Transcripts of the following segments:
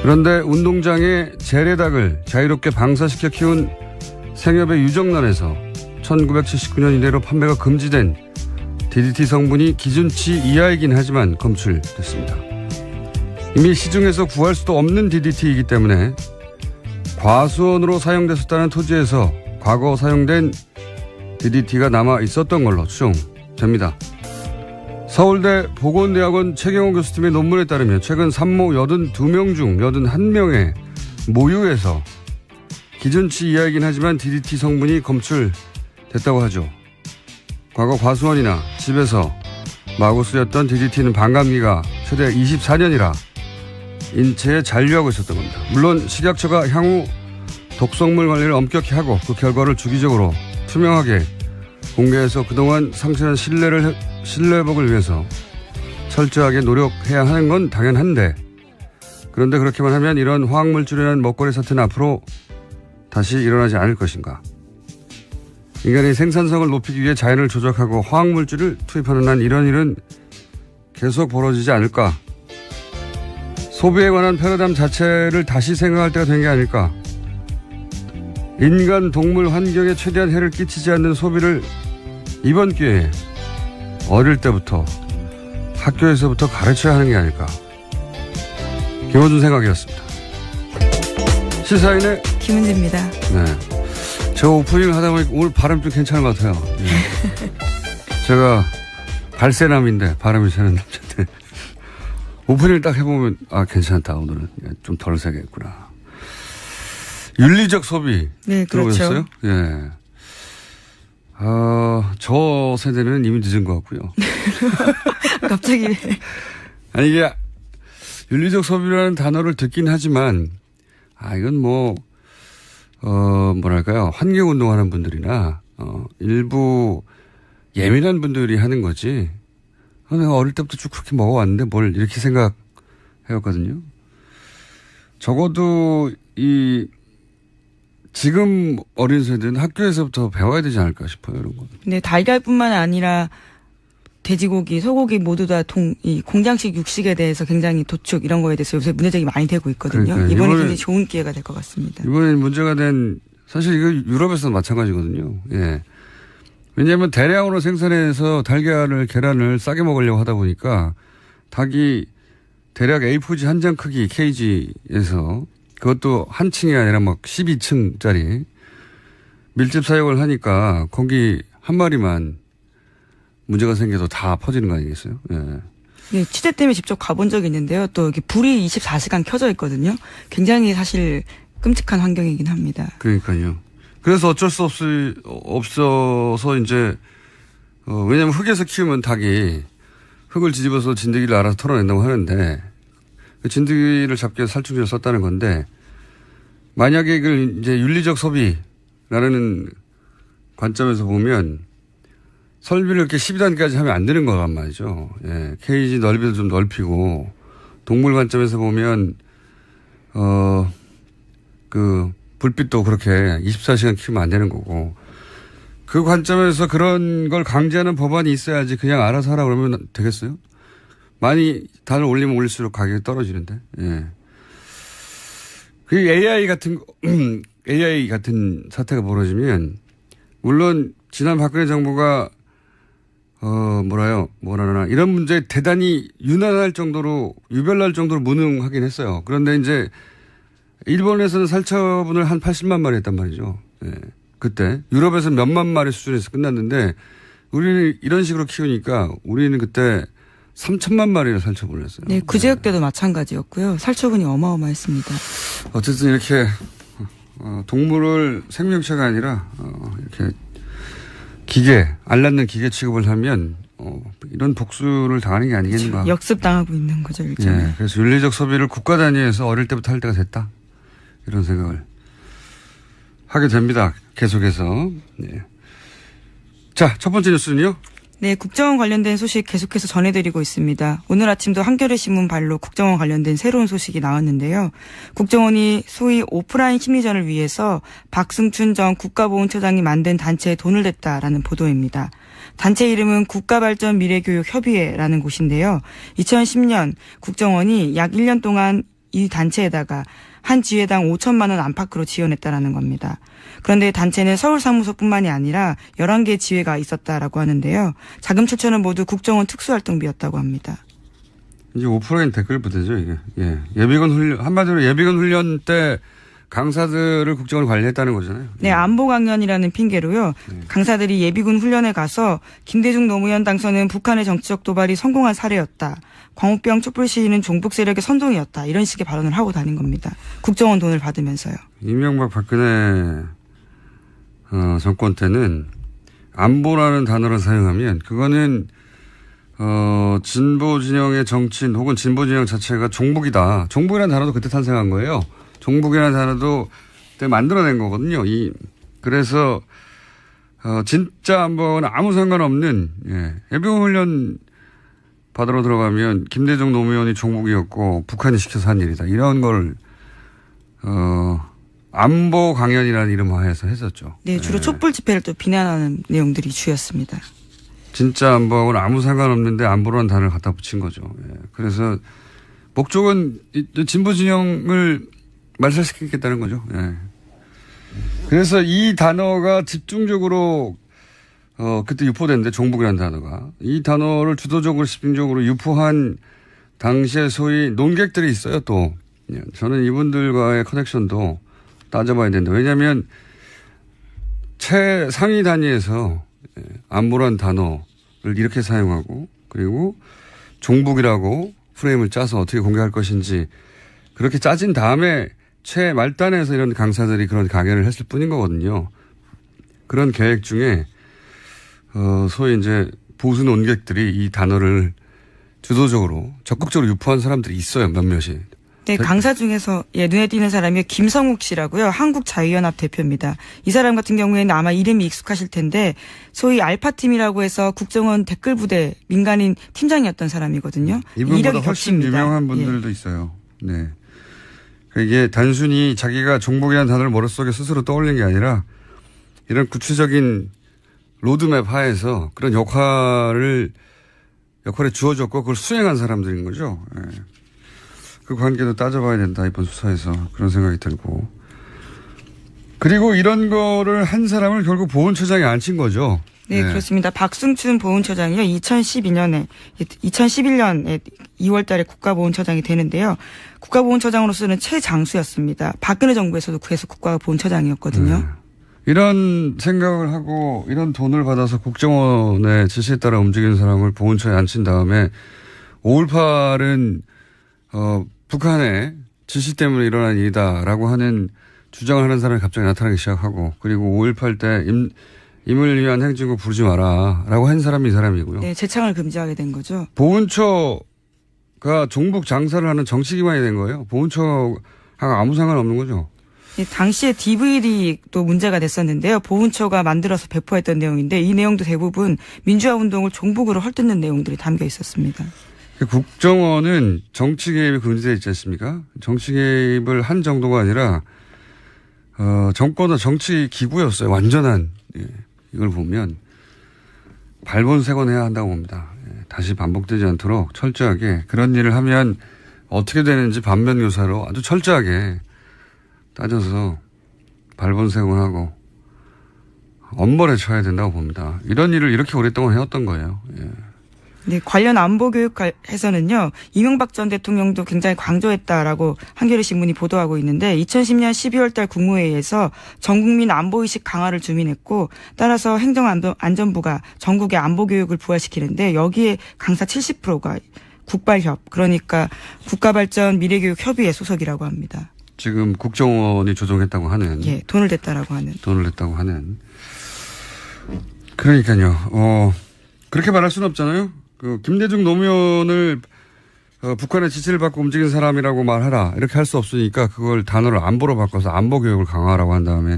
그런데 운동장에 재래닭을 자유롭게 방사시켜 키운 생협의 유정란에서 1979년 이래로 판매가 금지된 DDT 성분이 기준치 이하이긴 하지만 검출됐습니다. 이미 시중에서 구할 수도 없는 DDT이기 때문에 과수원으로 사용됐었다는 토지에서 과거 사용된 DDT가 남아 있었던 걸로 추정됩니다. 서울대 보건대학원 최경호 교수팀의 논문에 따르면 최근 산모 82명 중 81명의 모유에서 기준치 이하이긴 하지만 DDT 성분이 검출됐다고 하죠. 과거 과수원이나 집에서 마구 쓰였던 DDT는 반감기가 최대 24년이라 인체에 잔류하고 있었던 겁니다. 물론 식약처가 향후 독성물 관리를 엄격히 하고 그 결과를 주기적으로 투명하게 공개해서 그동안 상실한 신뢰 회복을 위해서 철저하게 노력해야 하는 건 당연한데, 그런데 그렇게만 하면 이런 화학물질에 대한 먹거리 사태는 앞으로 다시 일어나지 않을 것인가. 인간의 생산성을 높이기 위해 자연을 조작하고 화학물질을 투입하는 한 이런 일은 계속 벌어지지 않을까. 소비에 관한 패러다임 자체를 다시 생각할 때가 된 게 아닐까. 인간, 동물, 환경에 최대한 해를 끼치지 않는 소비를 이번 기회에 어릴 때부터 학교에서부터 가르쳐야 하는 게 아닐까. 김호준 생각이었습니다. 시사인의 김은지입니다. 네. 저 오프닝을 하다 보니까 오늘 발음 좀 괜찮은 것 같아요. 네. 제가 발세남인데 바람이 새는 남자인데 오프닝을 딱 해보면 괜찮다. 오늘은 좀 덜 세겠구나. 윤리적 소비. 네, 들어보셨어요? 그렇죠. 예. 저 세대는 이미 늦은 것 같고요. 갑자기. 아니, 이게 윤리적 소비라는 단어를 듣긴 하지만, 이건 뭐랄까요. 환경운동하는 분들이나, 일부 예민한 분들이 하는 거지. 내가 어릴 때부터 쭉 그렇게 먹어왔는데 뭘 이렇게 생각해왔거든요. 적어도 지금 어린 세대는 학교에서부터 배워야 되지 않을까 싶어요, 이런 거. 네, 달걀뿐만 아니라 돼지고기, 소고기 모두 다 이 공장식 육식에 대해서 굉장히 도축 이런 거에 대해서 요새 문제제기 많이 되고 있거든요. 그러니까요. 이번에 굉장히 좋은 기회가 될 것 같습니다. 이번에 문제가 된, 사실 이거 유럽에서도 마찬가지거든요. 예. 왜냐하면 대량으로 생산해서 달걀을, 계란을 싸게 먹으려고 하다 보니까 닭이 대략 A4지 한 장 크기 케이지에서 그것도 한 층이 아니라 막 12층짜리 밀집 사육을 하니까 거기 한 마리만 문제가 생겨도 다 퍼지는 거 아니겠어요? 예. 네, 취재 때문에 직접 가본 적이 있는데요. 또 이렇게 불이 24시간 켜져 있거든요. 굉장히 사실 끔찍한 환경이긴 합니다. 그러니까요. 그래서 어쩔 수 없어서 이제, 왜냐면 흙에서 키우면 닭이 흙을 뒤집어서 진드기를 알아서 털어낸다고 하는데, 그 진드기를 잡기 위해서 살충제를 썼다는 건데, 만약에 이걸 이제 윤리적 소비라는 관점에서 보면, 설비를 이렇게 12단까지 하면 안 되는 거란 말이죠. 예. 케이지 넓이도 좀 넓히고, 동물 관점에서 보면, 불빛도 그렇게 24시간 키우면 안 되는 거고, 그 관점에서 그런 걸 강제하는 법안이 있어야지 그냥 알아서 하라 그러면 되겠어요? 많이 단을 올리면 올릴수록 가격이 떨어지는데, 예. 그 AI 같은 사태가 벌어지면, 물론, 지난 박근혜 정부가, 이런 문제에 대단히 유난할 정도로, 유별날 정도로 무능하긴 했어요. 그런데 이제, 일본에서는 살처분을 한 80만 마리 했단 말이죠. 예. 그때. 유럽에서 몇만 마리 수준에서 끝났는데, 우리는 이런 식으로 키우니까, 우리는 그때 3천만 마리를 살처분을 했어요. 네, 구제역 때도 마찬가지였고요. 살처분이 어마어마했습니다. 어쨌든 이렇게, 동물을 생명체가 아니라, 이렇게, 알 낳는 기계 취급을 하면, 이런 복수를 당하는 게 아니겠는가. 그렇죠. 역습당하고 있는 거죠, 일종의. 예. 그래서 윤리적 소비를 국가 단위에서 어릴 때부터 할 때가 됐다. 이런 생각을 하게 됩니다. 계속해서. 네. 자, 첫 번째 뉴스는요. 네, 국정원 관련된 소식 계속해서 전해드리고 있습니다. 오늘 아침도 한겨레 신문 발로 국정원 관련된 새로운 소식이 나왔는데요. 국정원이 소위 오프라인 심리전을 위해서 박승춘 전 국가보훈처장이 만든 단체에 돈을 냈다라는 보도입니다. 단체 이름은 국가발전미래교육협의회라는 곳인데요. 2010년 국정원이 약 1년 동안 이 단체에다가 한 지회당 5천만 원 안팎으로 지원했다라는 겁니다. 그런데 단체는 서울 사무소뿐만이 아니라 11개 지회가 있었다라고 하는데요. 자금 출처는 모두 국정원 특수활동비였다고 합니다. 이제 5%인 댓글 부대죠, 이게. 예. 예비군 훈련, 한마디로 예비군 훈련 때 강사들을 국정원이 관리했다는 거잖아요. 네, 안보 강연이라는 핑계로요. 강사들이 예비군 훈련에 가서 김대중 노무현 당선은 북한의 정치적 도발이 성공한 사례였다. 광우병 촛불 시위는 종북 세력의 선동이었다. 이런 식의 발언을 하고 다닌 겁니다. 국정원 돈을 받으면서요. 이명박 박근혜 정권 때는 안보라는 단어를 사용하면 그거는 진보 진영의 정치인 혹은 진보 진영 자체가 종북이다. 종북이라는 단어도 그때 탄생한 거예요. 종북이라는 단어도 그때 만들어낸 거거든요. 그래서 진짜 안보와는 아무 상관없는 예비군 훈련 받으러 들어가면 김대중 노무현이 종북이었고 북한이 시켜서 한 일이다. 이런 걸 안보 강연이라는 이름하에서 했었죠. 네, 주로 촛불 집회를 또 비난하는 내용들이 주였습니다. 진짜 안보하고는 아무 상관없는데 안보라는 단어를 갖다 붙인 거죠. 그래서 목적은 진보 진영을 말살시키겠다는 거죠. 그래서 이 단어가 집중적으로 그때 유포됐는데 종북이라는 단어가 이 단어를 주도적으로 집중적으로 유포한 당시에 소위 논객들이 있어요. 또 저는 이분들과의 커넥션도 따져봐야 된다. 왜냐하면 최상위 단위에서 안보란 단어를 이렇게 사용하고 그리고 종북이라고 프레임을 짜서 어떻게 공개할 것인지 그렇게 짜진 다음에 최말단에서 이런 강사들이 그런 강연을 했을 뿐인 거거든요. 그런 계획 중에 소위 이제 보수 논객들이 이 단어를 주도적으로 적극적으로 유포한 사람들이 있어요. 몇몇이. 네, 강사 중에서 눈에 띄는 사람이 김성욱 씨라고요. 한국자유연합 대표입니다. 이 사람 같은 경우에는 아마 이름이 익숙하실 텐데 소위 알파팀이라고 해서 국정원 댓글부대 민간인 팀장이었던 사람이거든요. 이분보다 훨씬 유명한 분들도 있어요. 네. 이게 단순히 자기가 종북이라는 단어를 머릿속에 스스로 떠올린 게 아니라 이런 구체적인 로드맵 하에서 그런 역할에 주어졌고 그걸 수행한 사람들인 거죠. 그 관계도 따져봐야 된다. 이번 수사에서 그런 생각이 들고. 그리고 이런 거를 한 사람을 결국 보훈처장에 앉힌 거죠. 네, 그렇습니다. 박승춘 보훈처장이요. 2011년에 2월 달에 국가보훈처장이 되는데요. 국가보훈처장으로서는 최장수였습니다. 박근혜 정부에서도 그래서 국가보훈처장이었거든요. 이런 생각을 하고 이런 돈을 받아서 국정원의 지시에 따라 움직이는 사람을 보훈처에 앉힌 다음에 5.18은 북한의 지시 때문에 일어난 일이다라고 하는 주장을 하는 사람이 갑자기 나타나기 시작하고 그리고 5.18 때 임을 위한 행진곡 부르지 마라라고 한 사람이 이 사람이고요. 네, 재창을 금지하게 된 거죠. 보훈처가 종북 장사를 하는 정치기관이 된 거예요. 보훈처하고 아무 상관없는 거죠. 네, 당시에 DVD도 문제가 됐었는데요. 보훈처가 만들어서 배포했던 내용인데 이 내용도 대부분 민주화 운동을 종북으로 헐뜯는 내용들이 담겨 있었습니다. 국정원은 정치 개입이 금지되어 있지 않습니까? 정치 개입을 한 정도가 아니라 정권은 정치 기구였어요. 완전한. 이걸 보면 발본색원해야 한다고 봅니다. 다시 반복되지 않도록 철저하게 그런 일을 하면 어떻게 되는지 반면교사로 아주 철저하게 따져서 발본색원하고 엄벌에 쳐야 된다고 봅니다. 이런 일을 이렇게 오랫동안 해왔던 거예요. 네, 관련 안보교육에서는요, 이명박 전 대통령도 굉장히 강조했다라고 한겨레 신문이 보도하고 있는데 2010년 12월 달 국무회의에서 전국민 안보의식 강화를 주민했고 따라서 행정안전부가 전국의 안보교육을 부활시키는데 여기에 강사 70%가 국발협, 그러니까 국가발전 미래교육협의회 소속이라고 합니다. 지금 국정원이 조정했다고 하는. 예, 돈을 냈다라고 하는. 돈을 냈다고 하는. 그러니까요. 그렇게 말할 수는 없잖아요. 김대중 노무현을 북한의 지시를 받고 움직인 사람이라고 말하라. 이렇게 할 수 없으니까 그걸 단어를 안보로 바꿔서 안보 교육을 강화하라고 한 다음에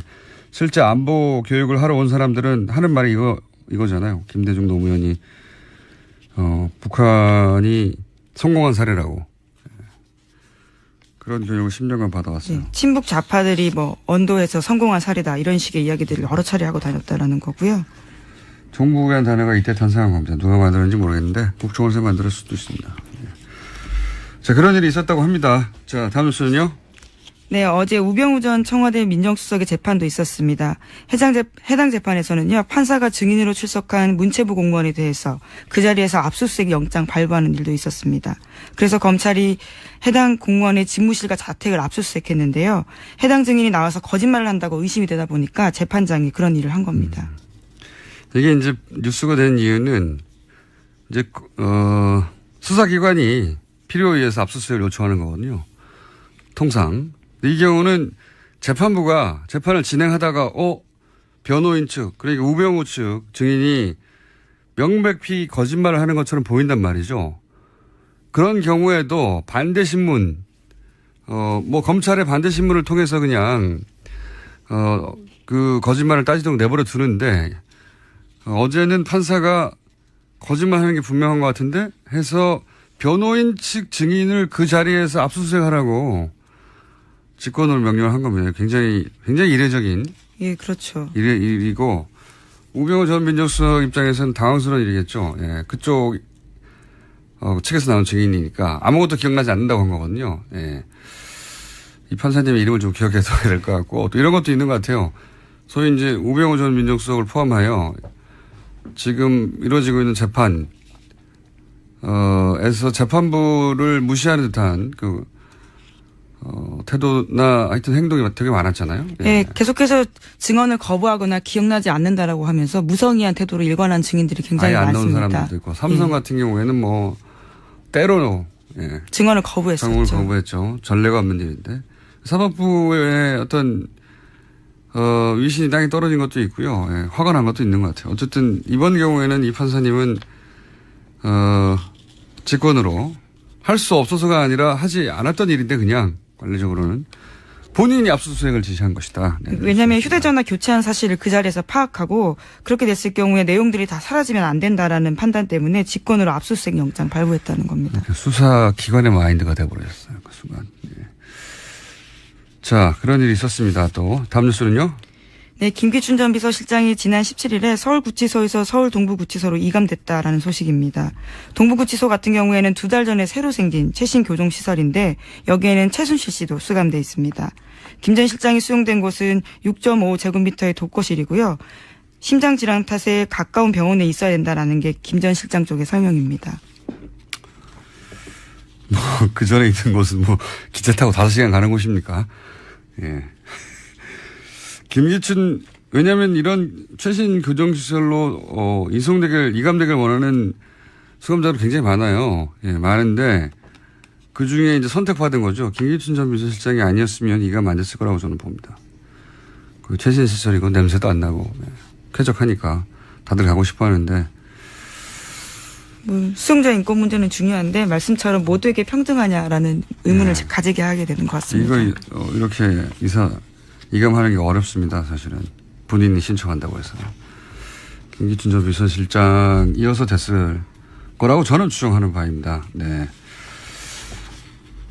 실제 안보 교육을 하러 온 사람들은 하는 말이 이거잖아요. 김대중 노무현이 북한이 성공한 사례라고. 그런 교육을 10년간 받아왔어요. 네, 친북 좌파들이 언도에서 성공한 사례다. 이런 식의 이야기들을 여러 차례 하고 다녔다라는 거고요. 종북이라는 단어가 이때 탄생한 겁니다. 누가 만들었는지 모르겠는데 국정원에서 만들었을 수도 있습니다. 자, 그런 일이 있었다고 합니다. 자, 다음 뉴스는요. 네, 어제 우병우 전 청와대 민정수석의 재판도 있었습니다. 해당 재판에서는요, 판사가 증인으로 출석한 문체부 공무원에 대해서 그 자리에서 압수수색 영장 발부하는 일도 있었습니다. 그래서 검찰이 해당 공무원의 집무실과 자택을 압수수색했는데요. 해당 증인이 나와서 거짓말을 한다고 의심이 되다 보니까 재판장이 그런 일을 한 겁니다. 이게 이제 뉴스가 된 이유는 이제 수사기관이 필요에 의해서 압수수색을 요청하는 거거든요. 통상. 이 경우는 재판부가 재판을 진행하다가 변호인 측 그러니까 우병우 측 증인이 명백히 거짓말을 하는 것처럼 보인단 말이죠. 그런 경우에도 반대신문 검찰의 반대신문을 통해서 그냥 그 거짓말을 따지도록 내버려 두는데 어제는 판사가 거짓말하는 게 분명한 것 같은데 해서 변호인 측 증인을 그 자리에서 압수수색하라고 직권으로 명령을 한 겁니다. 굉장히 이례적인. 예, 그렇죠. 일이고, 우병우 전 민정수석 입장에서는 당황스러운 일이겠죠. 예, 그쪽, 측에서 나온 증인이니까 아무것도 기억나지 않는다고 한 거거든요. 예. 이 판사님의 이름을 좀 기억해둬야 될 것 같고, 또 이런 것도 있는 것 같아요. 소위 이제 우병우 전 민정수석을 포함하여 지금 이루어지고 있는 재판, 에서 재판부를 무시하는 듯한 태도나 하여튼 행동이 되게 많았잖아요. 예. 네, 계속해서 증언을 거부하거나 기억나지 않는다라고 하면서 무성의한 태도로 일관한 증인들이 굉장히 아예 안 많습니다. 나온 사람들도 있고 삼성 같은 경우에는 때로 증언을 거부했었죠. 증언을 거부했죠. 전례가 없는 일인데 사법부의 어떤 위신이 땅에 떨어진 것도 있고요. 예, 화가 난 것도 있는 것 같아요. 어쨌든 이번 경우에는 이 판사님은 직권으로 할 수 없어서가 아니라 하지 않았던 일인데 그냥 관례적으로는 본인이 압수수색을 지시한 것이다. 네, 왜냐하면 휴대전화 교체한 사실을 그 자리에서 파악하고 그렇게 됐을 경우에 내용들이 다 사라지면 안 된다라는 판단 때문에 직권으로 압수수색 영장 발부했다는 겁니다. 수사기관의 마인드가 돼버렸어요. 그 순간. 예. 자, 그런 일이 있었습니다. 또 다음 뉴스는요. 네, 김기춘 전 비서실장이 지난 17일에 서울구치소에서 서울 동부구치소로 이감됐다라는 소식입니다. 동부구치소 같은 경우에는 2달 전에 새로 생긴 최신 교정시설인데 여기에는 최순실 씨도 수감돼 있습니다. 김 전 실장이 수용된 곳은 6.5제곱미터의 독거실이고요. 심장질환 탓에 가까운 병원에 있어야 된다라는 게 김 전 실장 쪽의 설명입니다. 그 전에 있는 곳은 기차 타고 5시간 가는 곳입니까? 예. 김기춘, 왜냐하면 이런 최신 교정시설로 이감되길 원하는 수감자도 굉장히 많아요. 예, 많은데 그 중에 이제 선택받은 거죠. 김기춘 전 비서실장이 아니었으면 이감 안 됐을 거라고 저는 봅니다. 그 최신 시설이고 냄새도 안 나고 쾌적하니까 다들 가고 싶어 하는데. 수용자 인권 문제는 중요한데 말씀처럼 모두에게 평등하냐라는 의문을 가지게 하게 되는 것 같습니다. 이거 이렇게 이감하는 게 어렵습니다. 사실은 본인이 신청한다고 해서 김기춘 전 비서실장 이어서 됐을 거라고 저는 추정하는 바입니다. 네.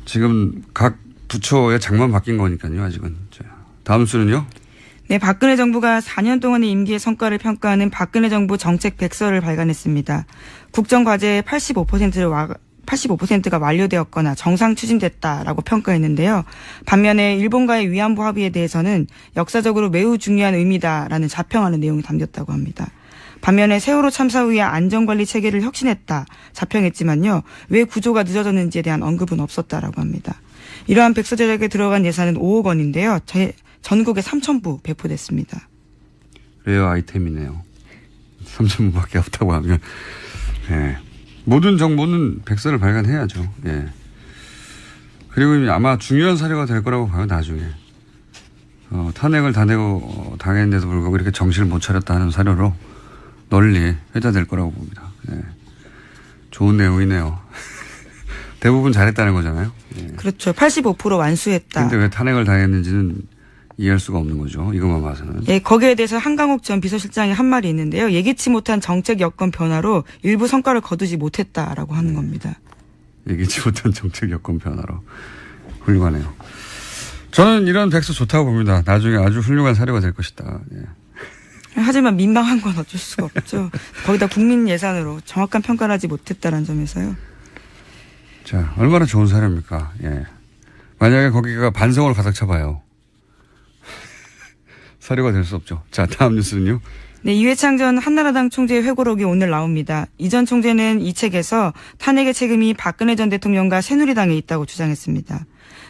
지금 각 부처의 장만 바뀐 거니까요. 아직은. 다음 수는요. 네, 박근혜 정부가 4년 동안의 임기의 성과를 평가하는 박근혜 정부 정책 백서를 발간했습니다. 국정과제의 85%가 완료되었거나 정상 추진됐다라고 평가했는데요. 반면에 일본과의 위안부 합의에 대해서는 역사적으로 매우 중요한 의미다라는 자평하는 내용이 담겼다고 합니다. 반면에 세월호 참사 후에 안전관리 체계를 혁신했다 자평했지만요. 왜 구조가 늦어졌는지에 대한 언급은 없었다라고 합니다. 이러한 백서 제작에 들어간 예산은 5억 원인데요. 전국에 3,000부 배포됐습니다. 레어 아이템이네요. 3,000부밖에 없다고 하면. 네. 모든 정보는 백서를 발간해야죠. 예. 그리고 아마 중요한 사료가 될 거라고 봐요, 나중에. 탄핵을 당했는데도 불구하고 이렇게 정신을 못 차렸다는 사료로 널리 회자될 거라고 봅니다. 예. 좋은 내용이네요. 대부분 잘했다는 거잖아요. 예. 그렇죠. 85% 완수했다. 근데 왜 탄핵을 당했는지는 이해할 수가 없는 거죠. 이것만 봐서는. 예, 거기에 대해서 한강욱 전 비서실장이 한 말이 있는데요. 예기치 못한 정책 여건 변화로 일부 성과를 거두지 못했다라고 하는 겁니다. 예기치 못한 정책 여건 변화로. 훌륭하네요. 저는 이런 백서 좋다고 봅니다. 나중에 아주 훌륭한 사료가 될 것이다. 예. 하지만 민망한 건 어쩔 수가 없죠. 거기다 국민 예산으로 정확한 평가를 하지 못했다는 점에서요. 자, 얼마나 좋은 사례입니까? 예. 만약에 거기가 반성으로 가득 차봐요. 사료가 될 수 없죠. 자, 다음 뉴스는요. 네, 이회창 전 한나라당 총재의 회고록이 오늘 나옵니다. 이 전 총재는 이 책에서 탄핵의 책임이 박근혜 전 대통령과 새누리당에 있다고 주장했습니다.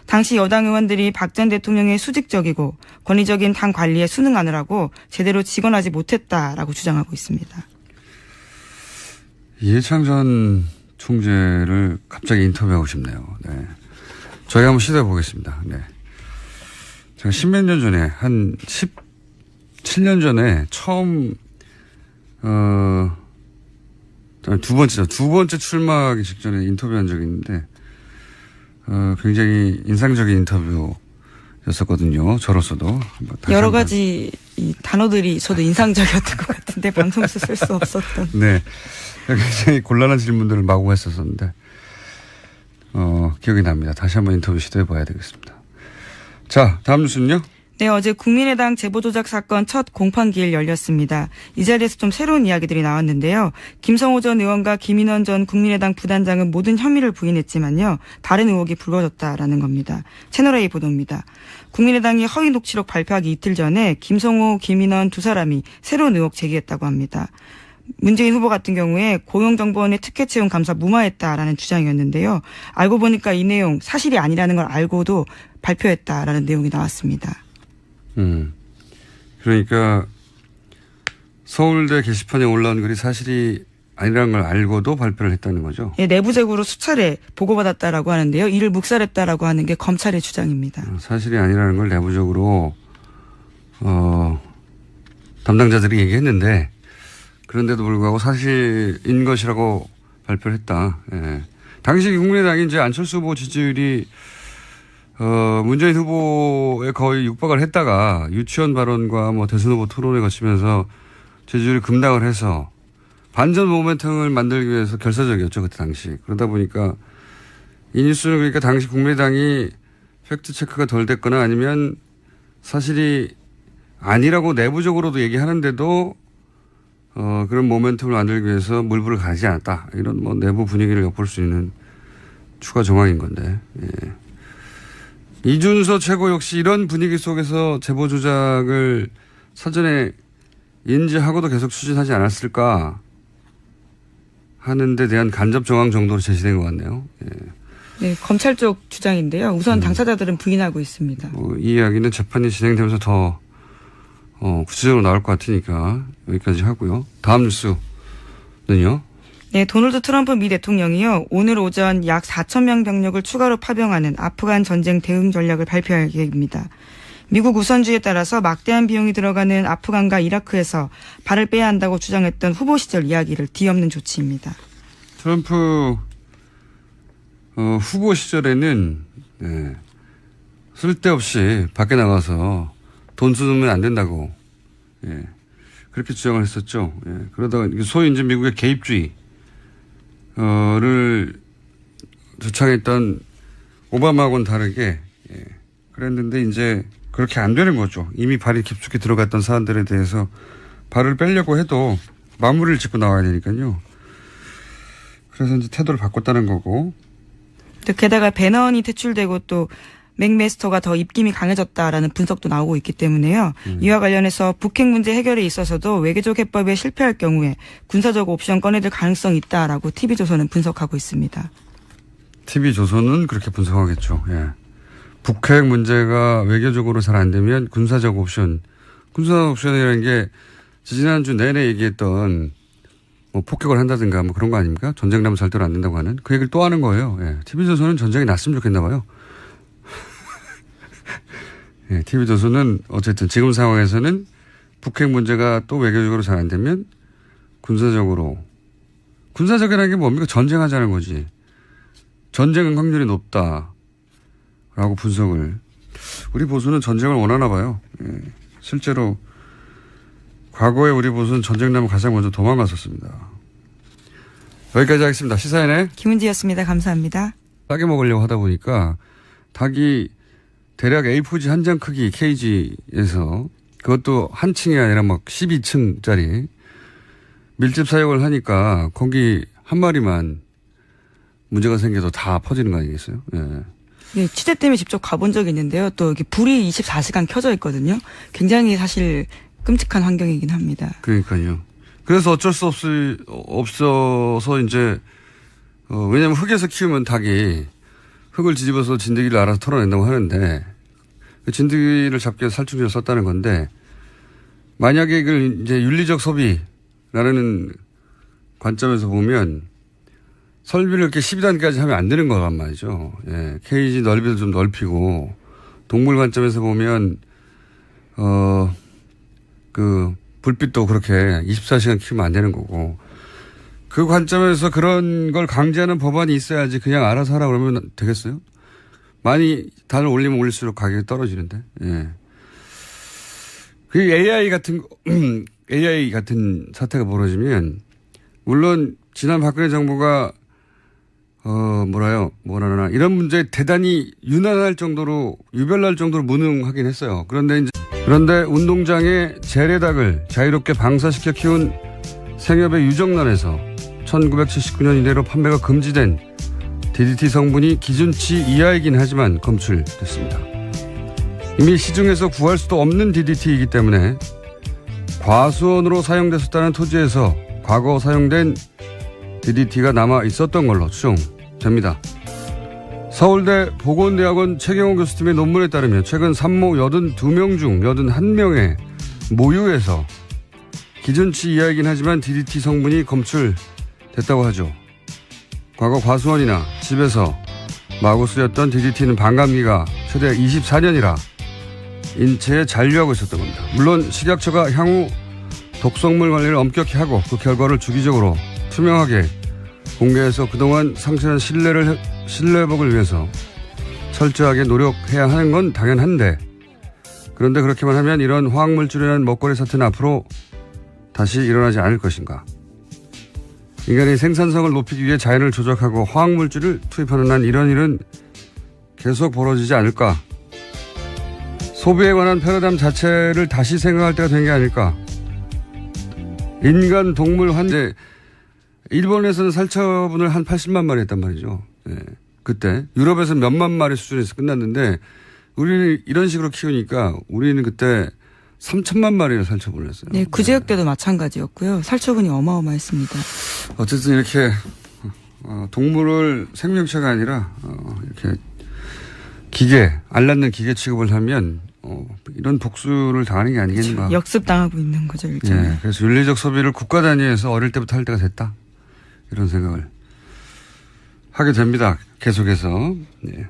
당시 여당 의원들이 박 전 대통령의 수직적이고 권위적인 당 관리에 순응하느라고 제대로 직언하지 못했다라고 주장하고 있습니다. 이해창 전 총재를 갑자기 인터뷰하고 싶네요. 네. 저희 한번 시도해 보겠습니다. 네. 제가 십몇 년 전에, 한 17년 전에 처음, 두 번째 출마하기 직전에 인터뷰한 적이 있는데, 굉장히 인상적인 인터뷰였었거든요. 저로서도. 여러 가지 이 단어들이 저도 인상적이었던 것 같은데 방송에서 쓸 수 없었던. 네. 굉장히 곤란한 질문들을 마구 했었었는데, 기억이 납니다. 다시 한번 인터뷰 시도해 봐야 되겠습니다. 자, 다음 뉴스는요? 네, 어제 국민의당 제보조작 사건 첫 공판기일 열렸습니다. 이 자리에서 좀 새로운 이야기들이 나왔는데요. 김성호 전 의원과 김인원 전 국민의당 부단장은 모든 혐의를 부인했지만요. 다른 의혹이 불거졌다라는 겁니다. 채널A 보도입니다. 국민의당이 허위 녹취록 발표하기 이틀 전에 김성호, 김인원 두 사람이 새로운 의혹 제기했다고 합니다. 문재인 후보 같은 경우에 고용정보원의 특혜 채용 감사 무마했다라는 주장이었는데요. 알고 보니까 이 내용 사실이 아니라는 걸 알고도 발표했다라는 내용이 나왔습니다. 그러니까 서울대 게시판에 올라온 글이 사실이 아니라는 걸 알고도 발표를 했다는 거죠. 예, 내부적으로 수차례 보고받았다라고 하는데요. 이를 묵살했다라고 하는 게 검찰의 주장입니다. 사실이 아니라는 걸 내부적으로 담당자들이 얘기했는데 그런데도 불구하고 사실인 것이라고 발표를 했다. 예. 당시 국민의당이 이제 안철수 후보 지지율이 문재인 후보에 거의 육박을 했다가 유치원 발언과 뭐 대선 후보 토론에 거치면서 지지율이 급락을 해서 반전 모멘텀을 만들기 위해서 결사적이었죠. 그때 당시. 그러다 보니까 이 뉴스는 그러니까 당시 국민의당이 팩트체크가 덜 됐거나 아니면 사실이 아니라고 내부적으로도 얘기하는데도 그런 모멘텀을 만들기 위해서 물불을 가지 않았다. 이런 뭐 내부 분위기를 엿볼 수 있는 추가 정황인 건데. 예. 이준서 최고 역시 이런 분위기 속에서 제보 조작을 사전에 인지하고도 계속 추진하지 않았을까 하는 데 대한 간접 정황 정도로 제시된 것 같네요. 예. 네, 검찰 쪽 주장인데요. 우선 당사자들은 부인하고 있습니다. 이 이야기는 재판이 진행되면서 더 구체적으로 나올 것 같으니까 여기까지 하고요. 다음 뉴스는요. 네, 도널드 트럼프 미 대통령이요. 오늘 오전 약 4,000명 병력을 추가로 파병하는 아프간 전쟁 대응 전략을 발표할 계획입니다. 미국 우선주의에 따라서 막대한 비용이 들어가는 아프간과 이라크에서 발을 빼야 한다고 주장했던 후보 시절 이야기를 뒤엎는 조치입니다. 트럼프 후보 시절에는 쓸데없이 밖에 나가서 돈 쓰면 안 된다고 그렇게 주장을 했었죠. 그러다가 소위 이제 미국의 개입주의를 주창했던 오바마하고는 다르게 그랬는데 이제 그렇게 안 되는 거죠. 이미 발이 깊숙이 들어갔던 사안들에 대해서 발을 빼려고 해도 마무리를 짓고 나와야 되니까요. 그래서 이제 태도를 바꿨다는 거고. 또 게다가 배넌이 퇴출되고 또 맥메스터가 더 입김이 강해졌다라는 분석도 나오고 있기 때문에요. 이와 관련해서 북핵 문제 해결에 있어서도 외교적 해법에 실패할 경우에 군사적 옵션 꺼내들 가능성이 있다라고 TV조선은 분석하고 있습니다. TV조선은 그렇게 분석하겠죠. 예. 북핵 문제가 외교적으로 잘 안 되면 군사적 옵션이라는 게 지지난주 내내 얘기했던 뭐 폭격을 한다든가 뭐 그런 거 아닙니까? 전쟁나면 절대로 안 된다고 하는 그 얘기를 또 하는 거예요. 예. TV조선은 전쟁이 났으면 좋겠나 봐요. 예, TV조선은 어쨌든 지금 상황에서는 북핵 문제가 또 외교적으로 잘 안 되면 군사적이라는 게 뭡니까? 전쟁하자는 거지. 전쟁은 확률이 높다라고 분석을. 우리 보수는 전쟁을 원하나 봐요. 예, 실제로 과거에 우리 보수는 전쟁 나면 가장 먼저 도망갔었습니다. 여기까지 하겠습니다. 시사인의 김은지였습니다. 감사합니다. 싸게 먹으려고 하다 보니까 닭이 대략 A4지 한 장 크기 케이지에서 그것도 한 층이 아니라 막 12층짜리 밀집 사육을 하니까 거기 한 마리만 문제가 생겨도 다 퍼지는 거 아니겠어요? 예. 네, 취재 때문에 직접 가본 적이 있는데요. 또 이렇게 불이 24시간 켜져 있거든요. 굉장히 사실 끔찍한 환경이긴 합니다. 그러니까요. 그래서 어쩔 수 없어서 이제 왜냐하면 흙에서 키우면 닭이 흙을 뒤집어서 진드기를 알아서 털어낸다고 하는데 그 진드기를 잡기 위해서 살충제를 썼다는 건데 만약에 이걸 이제 윤리적 소비라는 관점에서 보면 설비를 이렇게 12단까지 하면 안 되는 거란 말이죠. 예. 케이지 넓이도 좀 넓히고 동물 관점에서 보면 그 불빛도 그렇게 24시간 키우면 안 되는 거고 그 관점에서 그런 걸 강제하는 법안이 있어야지 그냥 알아서 하라 그러면 되겠어요? 많이 단을 올리면 올릴수록 가격이 떨어지는데. 예. 그 AI 같은 사태가 벌어지면 물론 지난 박근혜 정부가 뭐라나 이런 문제에 대단히 유난할 정도로 유별날 정도로 무능하긴 했어요. 그런데 운동장에 재래닭을 자유롭게 방사시켜 키운 생협의 유정란에서 1979년 이래로 판매가 금지된 DDT 성분이 기준치 이하이긴 하지만 검출됐습니다. 이미 시중에서 구할 수도 없는 DDT이기 때문에 과수원으로 사용됐었다는 토지에서 과거 사용된 DDT가 남아 있었던 걸로 추정됩니다. 서울대 보건대학원 최경호 교수팀의 논문에 따르면 최근 산모 82명 중 81명의 모유에서 기준치 이하이긴 하지만 DDT 성분이 검출됐다고 하죠. 과거 과수원이나 집에서 마구 쓰였던 DDT는 반감기가 최대 24년이라 인체에 잔류하고 있었던 겁니다. 물론 식약처가 향후 독성물 관리를 엄격히 하고 그 결과를 주기적으로 투명하게 공개해서 그동안 상실한 신뢰 회복을 위해서 철저하게 노력해야 하는 건 당연한데 그런데 그렇게만 하면 이런 화학물질에 대한 먹거리 사태는 앞으로 다시 일어나지 않을 것인가. 인간의 생산성을 높이기 위해 자연을 조작하고 화학물질을 투입하는 한 이런 일은 계속 벌어지지 않을까. 소비에 관한 패러다임 자체를 다시 생각할 때가 된 게 아닐까. 인간, 동물, 환제. 일본에서는 살처분을 한 80만 마리 했단 말이죠. 예. 그때. 유럽에서 몇만 마리 수준에서 끝났는데 우리는 이런 식으로 키우니까 우리는 그때 3천만 마리를 살처분을 했어요. 네, 구제역 때도 마찬가지였고요. 살처분이 어마어마했습니다. 어쨌든 이렇게 동물을 생명체가 아니라 이렇게 알 낳는 기계 취급을 하면 이런 복수를 당하는 게 아니겠는가. 그렇죠. 역습당하고 있는 거죠. 일종의. 예, 그래서 윤리적 소비를 국가 단위에서 어릴 때부터 할 때가 됐다. 이런 생각을 하게 됩니다. 계속해서. 예.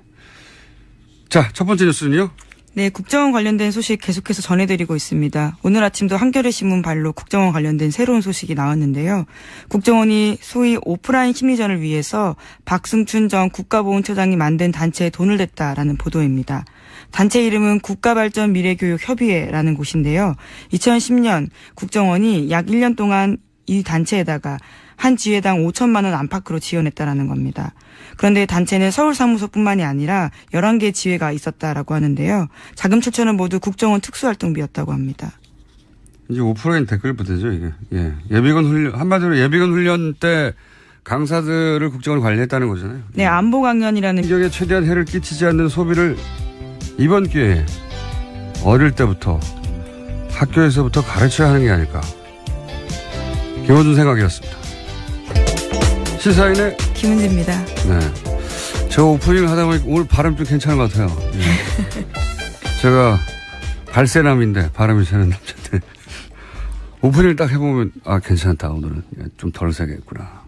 자, 첫 번째 뉴스는요. 네, 국정원 관련된 소식 계속해서 전해드리고 있습니다. 오늘 아침도 한겨레 신문 발로 국정원 관련된 새로운 소식이 나왔는데요. 국정원이 소위 오프라인 심리전을 위해서 박승춘 전 국가보훈처장이 만든 단체에 돈을 냈다라는 보도입니다. 단체 이름은 국가발전미래교육협의회라는 곳인데요. 2010년 국정원이 약 1년 동안 이 단체에다가 한 지회당 5천만 원 안팎으로 지원했다라는 겁니다. 그런데 단체는 서울 사무소뿐만이 아니라 11개 지회가 있었다라고 하는데요. 자금 출처는 모두 국정원 특수활동비였다고 합니다. 이제 오프라인 댓글 부대죠, 이게. 예. 예비군 훈련, 한마디로 예비군 훈련 때 강사들을 국정원이 관리했다는 거잖아요. 네, 안보 강연이라는. 환경에 최대한 해를 끼치지 않는 소비를 이번 기회에 어릴 때부터 학교에서부터 가르쳐야 하는 게 아닐까. 김원준 생각이었습니다. 시사인의 김은지입니다. 네. 저 오프닝을 하다 보니까 오늘 발음 좀 괜찮은 것 같아요. 예. 제가 발세남인데 발음이 새는 남자인데 오프닝을 딱 해보면 괜찮다. 오늘은 좀 덜 세겠구나.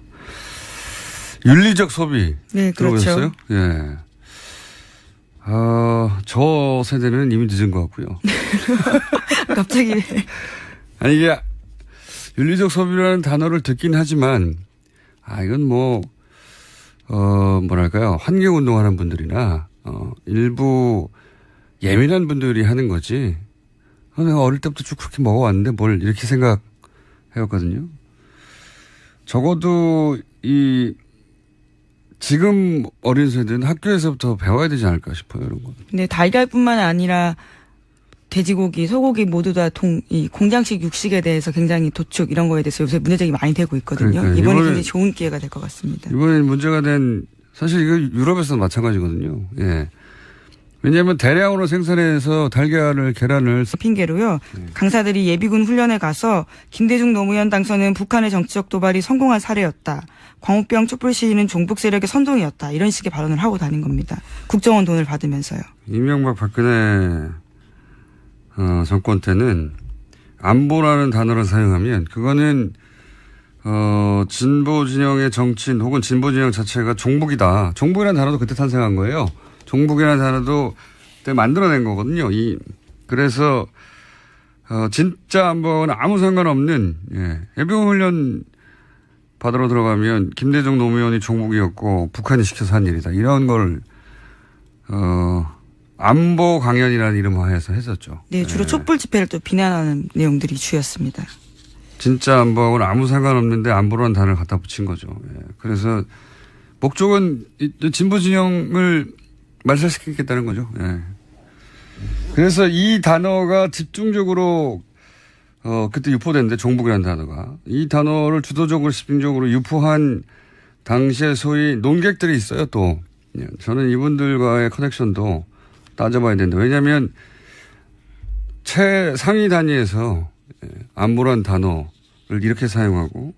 윤리적 소비. 네, 들어보셨어요? 그렇죠. 예. 저 세대는 이미 늦은 것 같고요. 갑자기. 아니, 이게 윤리적 소비라는 단어를 듣긴 하지만, 이건 뭐랄까요. 환경운동하는 분들이나, 일부 예민한 분들이 하는 거지. 내가 어릴 때부터 쭉 그렇게 먹어왔는데 뭘 이렇게 생각해왔거든요. 적어도 지금 어린 세대는 학교에서부터 배워야 되지 않을까 싶어요, 이런 건. 네, 달걀뿐만 아니라 돼지고기, 소고기 모두 다 이 공장식 육식에 대해서 굉장히 도축 이런 거에 대해서 요새 문제제기 많이 되고 있거든요. 그러니까 이번에 굉장히 좋은 기회가 될 것 같습니다. 이번에 문제가 된 사실 이거 유럽에서도 마찬가지거든요. 예. 왜냐하면 대량으로 생산해서 달걀을, 계란을. 핑계로요. 강사들이 예비군 훈련에 가서 김대중 노무현 당선은 북한의 정치적 도발이 성공한 사례였다. 광우병 촛불 시위는 종북 세력의 선동이었다. 이런 식의 발언을 하고 다닌 겁니다. 국정원 돈을 받으면서요. 이명박 박근혜 정권 때는 안보라는 단어를 사용하면 그거는 진보 진영의 정치인 혹은 진보 진영 자체가 종북이다. 종북이라는 단어도 그때 탄생한 거예요. 종북이라는 단어도 그때 만들어낸 거거든요. 그래서 진짜 안보는 아무 상관없는 예비군 훈련 받으러 들어가면 김대중 노무현이 종북이었고 북한이 시켜서 한 일이다. 이런 걸 안보 강연이라는 이름하에서 했었죠. 네, 주로 촛불 집회를 또 비난하는 내용들이 주였습니다. 진짜 안보하고는 아무 상관없는데 안보라는 단어를 갖다 붙인 거죠. 그래서 목적은 진보 진영을 말살시키겠다는 거죠. 그래서 이 단어가 집중적으로 그때 유포됐는데 종북이라는 단어가 이 단어를 주도적으로 집중적으로 유포한 당시에 소위 논객들이 있어요. 또 저는 이분들과의 커넥션도 따져봐야 된다. 왜냐하면 최상위 단위에서 안보란 단어를 이렇게 사용하고